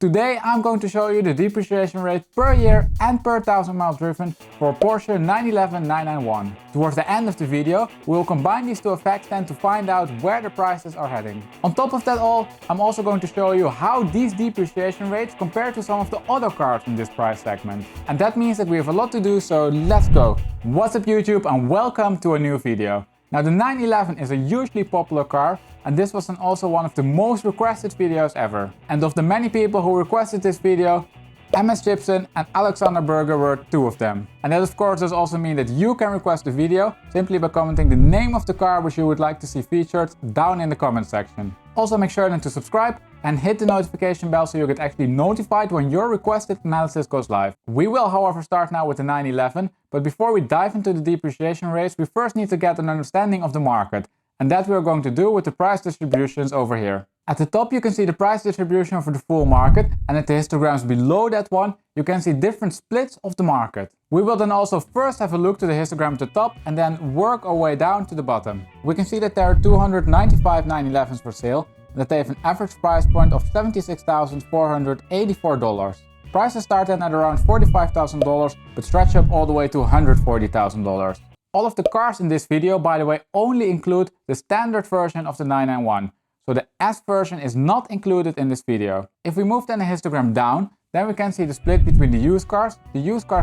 Today I'm going to show you the depreciation rate per year and per 1000 miles driven for Porsche 911 991. Towards the end of the video, we will combine these two effects then to find out where the prices are heading. On top of that all, I'm also going to show you how these depreciation rates compare to some of the other cars in this price segment. And that means that we have a lot to do, so let's go! What's up YouTube and welcome to a new video. Now the 911 is a hugely popular car, and this was also one of the most requested videos ever. And of the many people who requested this video, MS Gibson and Alexander Berger were two of them. And that of course does also mean that you can request a video simply by commenting the name of the car which you would like to see featured down in the comment section. Also make sure then to subscribe and hit the notification bell so you get actually notified when your requested analysis goes live. We will however start now with the 911, but before we dive into the depreciation rates, we first need to get an understanding of the market. And that we are going to do with the price distributions over here. At the top you can see the price distribution for the full market, and at the histograms below that one you can see different splits of the market. We will then also first have a look to the histogram at the top and then work our way down to the bottom. We can see that there are 295 911s for sale and that they have an average price point of $76,484. Prices start then at around $45,000 but stretch up all the way to $140,000. All of the cars in this video, by the way, only include the standard version of the 991. So the S version is not included in this video. If we move then the histogram down, then we can see the split between the used cars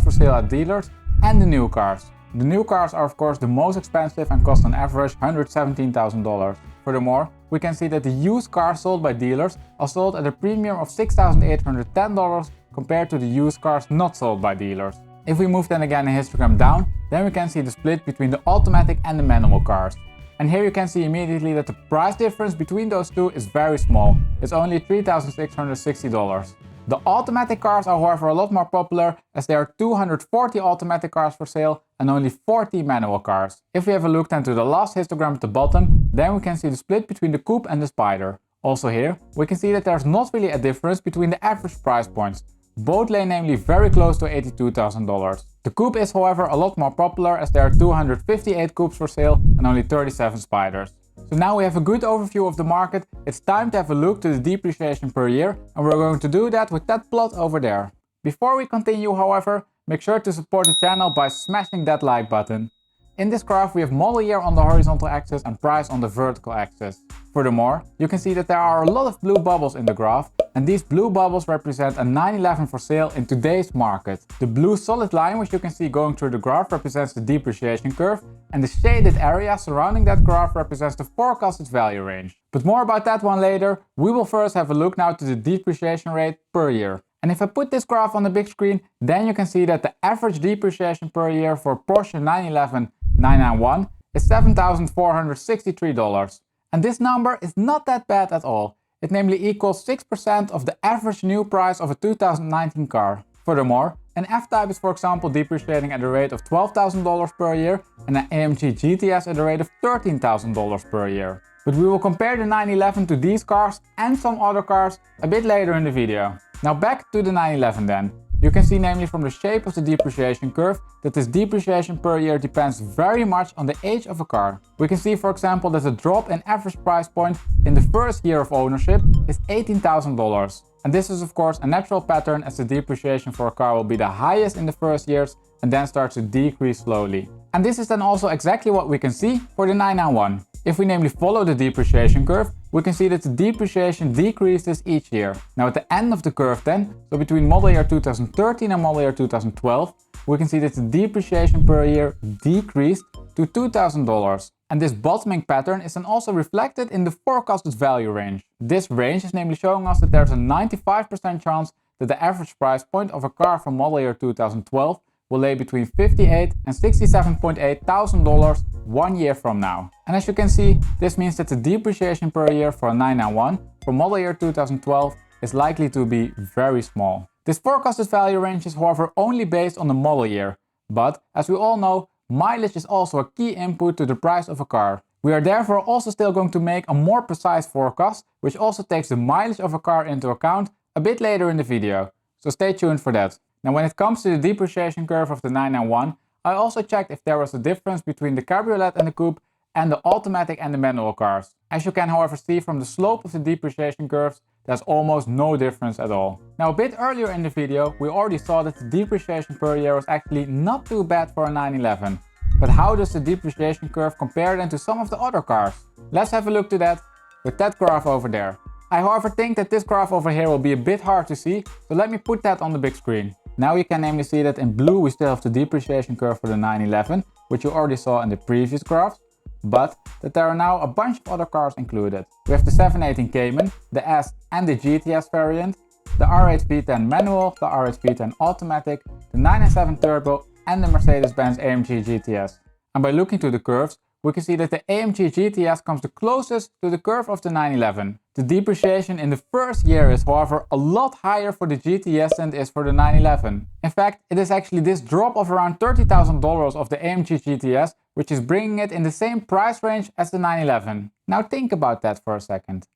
for sale at dealers, and the new cars. The new cars are of course the most expensive and cost on average $117,000. Furthermore, we can see that the used cars sold by dealers are sold at a premium of $6,810 compared to the used cars not sold by dealers. If we move then again the histogram down, then we can see the split between the automatic and the manual cars. And here you can see immediately that the price difference between those two is very small. It's only $3,660. The automatic cars are however a lot more popular, as there are 240 automatic cars for sale and only 40 manual cars. If we have a look then to the last histogram at the bottom, then we can see the split between the coupe and the spider. Also here, we can see that there's not really a difference between the average price points. Both lay namely very close to $82,000. The coupe is however a lot more popular, as there are 258 coupes for sale and only 37 spiders. So now we have a good overview of the market, it's time to have a look to the depreciation per year, and we're going to do that with that plot over there. Before we continue however, make sure to support the channel by smashing that like button. In this graph we have model year on the horizontal axis and price on the vertical axis. Furthermore, you can see that there are a lot of blue bubbles in the graph, and these blue bubbles represent a 911 for sale in today's market. The blue solid line which you can see going through the graph represents the depreciation curve, and the shaded area surrounding that graph represents the forecasted value range. But more about that one later. We will first have a look now to the depreciation rate per year. And if I put this graph on the big screen, then you can see that the average depreciation per year for Porsche 911 991 is $7,463. And this number is not that bad at all. It namely equals 6% of the average new price of a 2019 car. Furthermore, an F-Type is for example depreciating at a rate of $12,000 per year and an AMG GTS at a rate of $13,000 per year. But we will compare the 911 to these cars and some other cars a bit later in the video. Now back to the 911 then. You can see namely from the shape of the depreciation curve that this depreciation per year depends very much on the age of a car. We can see for example that the drop in average price point in the first year of ownership is $18,000. And this is of course a natural pattern, as the depreciation for a car will be the highest in the first years and then starts to decrease slowly. And this is then also exactly what we can see for the 991. If we namely follow the depreciation curve, we can see that the depreciation decreases each year. Now at the end of the curve then, so between model year 2013 and model year 2012, we can see that the depreciation per year decreased to $2,000. And this bottoming pattern is then also reflected in the forecasted value range. This range is namely showing us that there's a 95% chance that the average price point of a car from model year 2012 will lay between $58,000 and $67,800 1 year from now. And as you can see, this means that the depreciation per year for a 991 for model year 2012 is likely to be very small. This forecasted value range is however only based on the model year, but as we all know, mileage is also a key input to the price of a car. We are therefore also still going to make a more precise forecast, which also takes the mileage of a car into account a bit later in the video, so stay tuned for that. Now when it comes to the depreciation curve of the 991, I also checked if there was a difference between the cabriolet and the coupe and the automatic and the manual cars. As you can however see from the slope of the depreciation curves, there's almost no difference at all. Now a bit earlier in the video we already saw that the depreciation per year was actually not too bad for a 911. But how does the depreciation curve compare then to some of the other cars? Let's have a look to that with that graph over there. I however think that this graph over here will be a bit hard to see, so let me put that on the big screen. Now you can namely see that in blue we still have the depreciation curve for the 911, which you already saw in the previous graphs, but that there are now a bunch of other cars included. We have the 718 Cayman, the S and the GTS variant, the R8 V10 manual, the R8 V10 automatic, the 997 turbo and the Mercedes-Benz AMG GTS. And by looking to the curves, we can see that the AMG GTS comes the closest to the curve of the 911. The depreciation in the first year is however a lot higher for the GTS than it is for the 911. In fact, it is actually this drop of around $30,000 of the AMG GTS which is bringing it in the same price range as the 911. Now think about that for a second.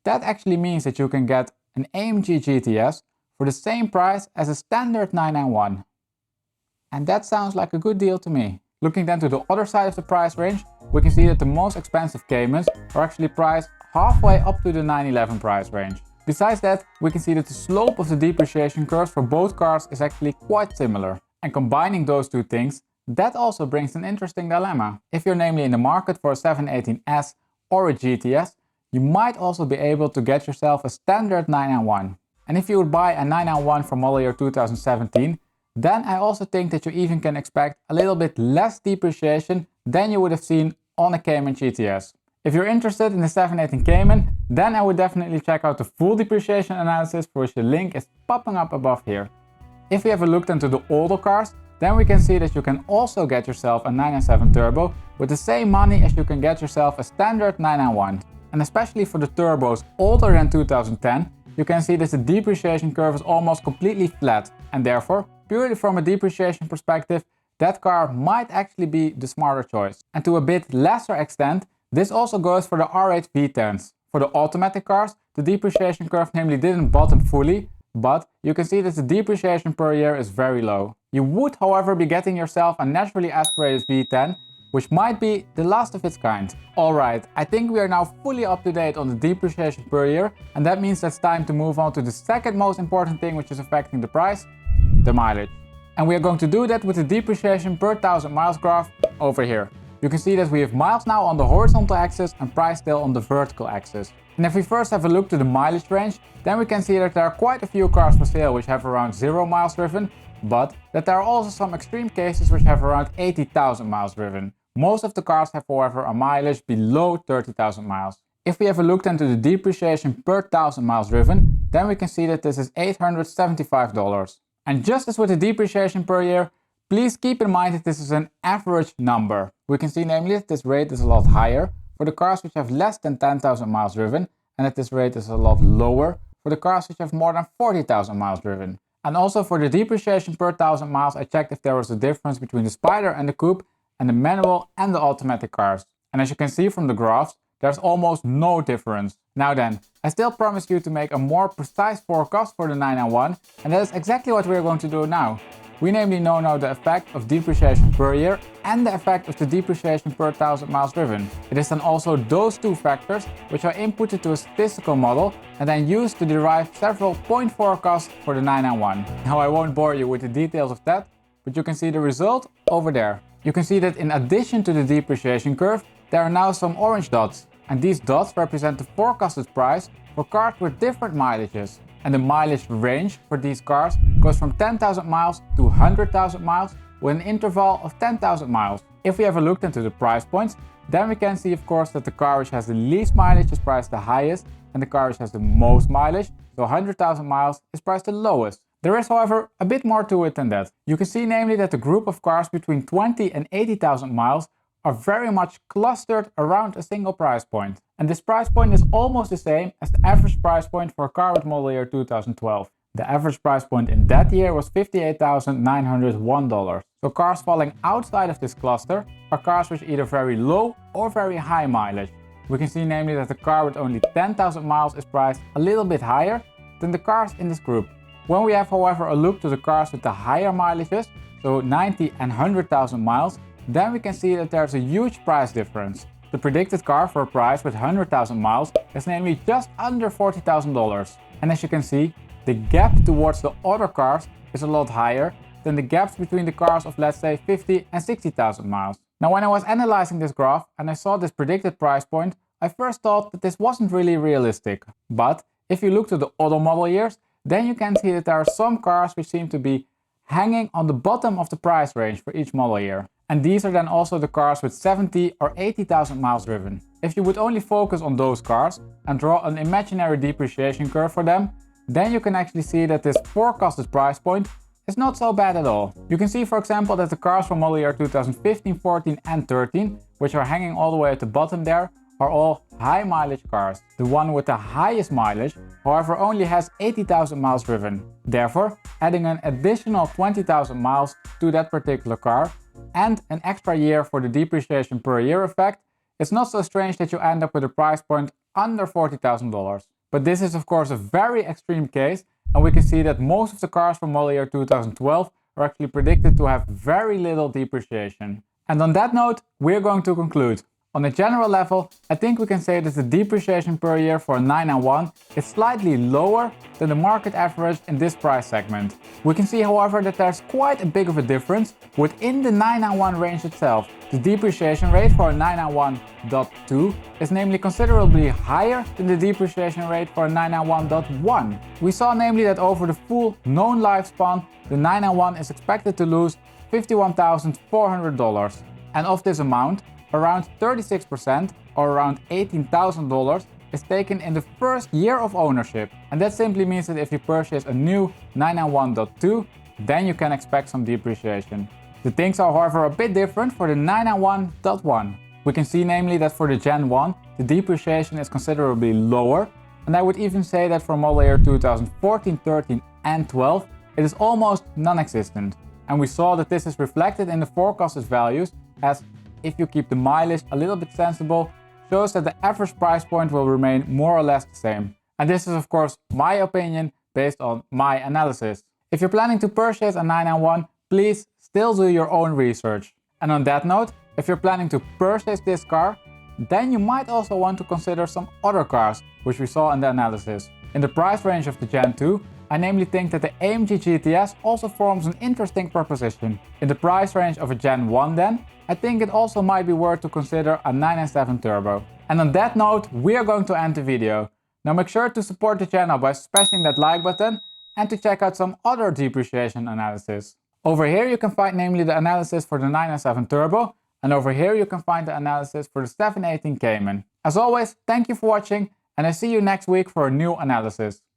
That actually means that you can get an AMG GTS for the same price as a standard 991. And that sounds like a good deal to me. Looking then to the other side of the price range, we can see that the most expensive Caymans are actually priced halfway up to the 911 price range. Besides that, we can see that the slope of the depreciation curves for both cars is actually quite similar. And combining those two things, that also brings an interesting dilemma. If you're namely in the market for a 718S or a GTS, you might also be able to get yourself a standard 991. And if you would buy a 991 from model year 2017, then I also think that you even can expect a little bit less depreciation than you would have seen on a Cayman GTS. If you're interested in the 718 Cayman, then I would definitely check out the full depreciation analysis, for which the link is popping up above here. If we have a look into the older cars, then we can see that you can also get yourself a 997 turbo with the same money as you can get yourself a standard 991. And especially for the turbos older than 2010, you can see that the depreciation curve is almost completely flat, and therefore, purely from a depreciation perspective, that car might actually be the smarter choice. And to a bit lesser extent, this also goes for the R8 V10s. For the automatic cars, the depreciation curve namely didn't bottom fully, but you can see that the depreciation per year is very low. You would however be getting yourself a naturally aspirated V10, which might be the last of its kind. Alright, I think we are now fully up to date on the depreciation per year, and that means that it's time to move on to the second most important thing which is affecting the price, the mileage. And we are going to do that with the depreciation per 1000 miles graph over here. You can see that we have miles now on the horizontal axis and price still on the vertical axis. And if we first have a look to the mileage range, then we can see that there are quite a few cars for sale which have around 0 miles driven, but that there are also some extreme cases which have around 80,000 miles driven. Most of the cars have however a mileage below 30,000 miles. If we have a look into the depreciation per 1000 miles driven, then we can see that this is $875. And just as with the depreciation per year, please keep in mind that this is an average number. We can see namely that this rate is a lot higher for the cars which have less than 10,000 miles driven, and that this rate is a lot lower for the cars which have more than 40,000 miles driven. And also for the depreciation per 1000 miles, I checked if there was a difference between the Spider and the Coupe and the manual and the automatic cars. And as you can see from the graphs, there's almost no difference. Now then, I still promise you to make a more precise forecast for the 991, and that is exactly what we're going to do now. We namely know now the effect of depreciation per year and the effect of the depreciation per 1000 miles driven. It is then also those two factors which are inputted to a statistical model and then used to derive several point forecasts for the 991. Now I won't bore you with the details of that, but you can see the result over there. You can see that in addition to the depreciation curve, there are now some orange dots. And these dots represent the forecasted price for cars with different mileages. And the mileage range for these cars goes from 10,000 miles to 100,000 miles with an interval of 10,000 miles. If we have a look into the price points, then we can see of course that the car which has the least mileage is priced the highest and the car which has the most mileage, so 100,000 miles, is priced the lowest. There is however a bit more to it than that. You can see namely that the group of cars between 20 and 80,000 miles are very much clustered around a single price point. And this price point is almost the same as the average price point for a car with model year 2012. The average price point in that year was $58,901. So cars falling outside of this cluster are cars with either very low or very high mileage. We can see namely that the car with only 10,000 miles is priced a little bit higher than the cars in this group. When we have however a look to the cars with the higher mileages, so 90 and 100,000 miles, then we can see that there's a huge price difference. The predicted car for a price with 100,000 miles is namely just under $40,000. And as you can see, the gap towards the other cars is a lot higher than the gaps between the cars of, let's say, 50 and 60,000 miles. Now, when I was analyzing this graph and I saw this predicted price point, I first thought that this wasn't really realistic. But if you look to the other model years, then you can see that there are some cars which seem to be hanging on the bottom of the price range for each model year. And these are then also the cars with 70 or 80,000 miles driven. If you would only focus on those cars and draw an imaginary depreciation curve for them, then you can actually see that this forecasted price point is not so bad at all. You can see, for example, that the cars from model year 2015, 14 and 13, which are hanging all the way at the bottom there, are all high mileage cars. The one with the highest mileage, however, only has 80,000 miles driven. Therefore, adding an additional 20,000 miles to that particular car and an extra year for the depreciation per year effect, it's not so strange that you end up with a price point under $40,000. But this is of course a very extreme case, and we can see that most of the cars from model year 2012 are actually predicted to have very little depreciation. And on that note, we're going to conclude. On a general level, I think we can say that the depreciation per year for a 991 is slightly lower than the market average in this price segment. We can see, however, that there's quite a big of a difference within the 991 range itself. The depreciation rate for a 991.2 is namely considerably higher than the depreciation rate for a 991.1. We saw namely that over the full known lifespan, the 991 is expected to lose $51,400. And of this amount, around 36% or around $18,000 is taken in the first year of ownership. And that simply means that if you purchase a new 991.2, then you can expect some depreciation. The things are, however, a bit different for the 991.1. We can see namely that for the Gen 1, the depreciation is considerably lower, and I would even say that for model year 2014, 13 and 12, it is almost non-existent. And we saw that this is reflected in the forecasted values, as if you keep the mileage a little bit sensible, shows that the average price point will remain more or less the same. And this is of course my opinion based on my analysis. If you're planning to purchase a 991, please still do your own research. And on that note, if you're planning to purchase this car, then you might also want to consider some other cars, which we saw in the analysis. In the price range of the Gen 2, I namely think that the AMG GTS also forms an interesting proposition. In the price range of a Gen 1 then, I think it also might be worth to consider a 997 Turbo. And on that note, we are going to end the video. Now make sure to support the channel by smashing that like button and to check out some other depreciation analysis. Over here you can find namely the analysis for the 997 Turbo, and over here you can find the analysis for the 718 Cayman. As always, thank you for watching, and I see you next week for a new analysis.